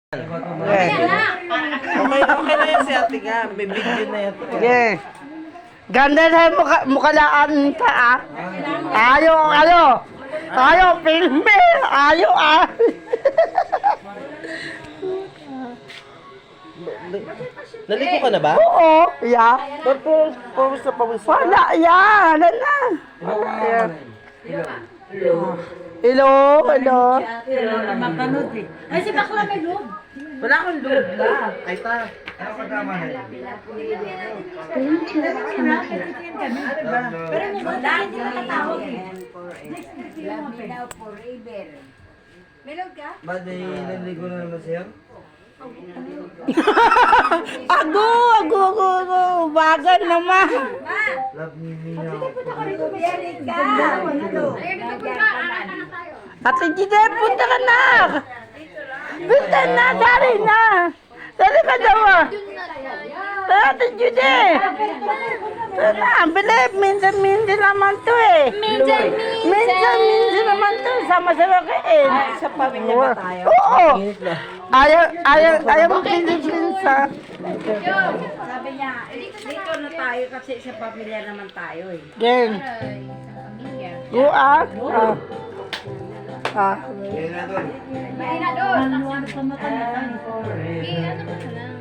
Okay. Okay na yan si ate nga. May video na yan. Okay. Ganda na mukalaan ka ah. Ayaw, filme. Ayaw ah. Naligo ka na ba? Oo, yeah. Pawis na pawis. Wala, yeah. Wala na. Hello. Mapanood eh. Ay, si Bakla may loob. Wala akong loob na. Ay ta. Pero mo ba, dahil hindi nakatawag eh. Love me now forever. Melog ka? Ba't may naligo na naman sa'yo? Ago. Bagal naman. Ma! Love me now. Biyari ka! Ate Gide, punta ka na. Punta na, dari na. Dari ka daw ah. Ate Gide. Bilib, minsan naman to eh. Minsan naman to. Sama-sama kain. Sa pamilya ba tayo? Oo. Ayaw mo pinsa. Sabi niya, dito na tayo kasi sa pamilya naman tayo eh. Game. Buat. Mahina doon! Ano sa mata na tayo? Ano mo na lang?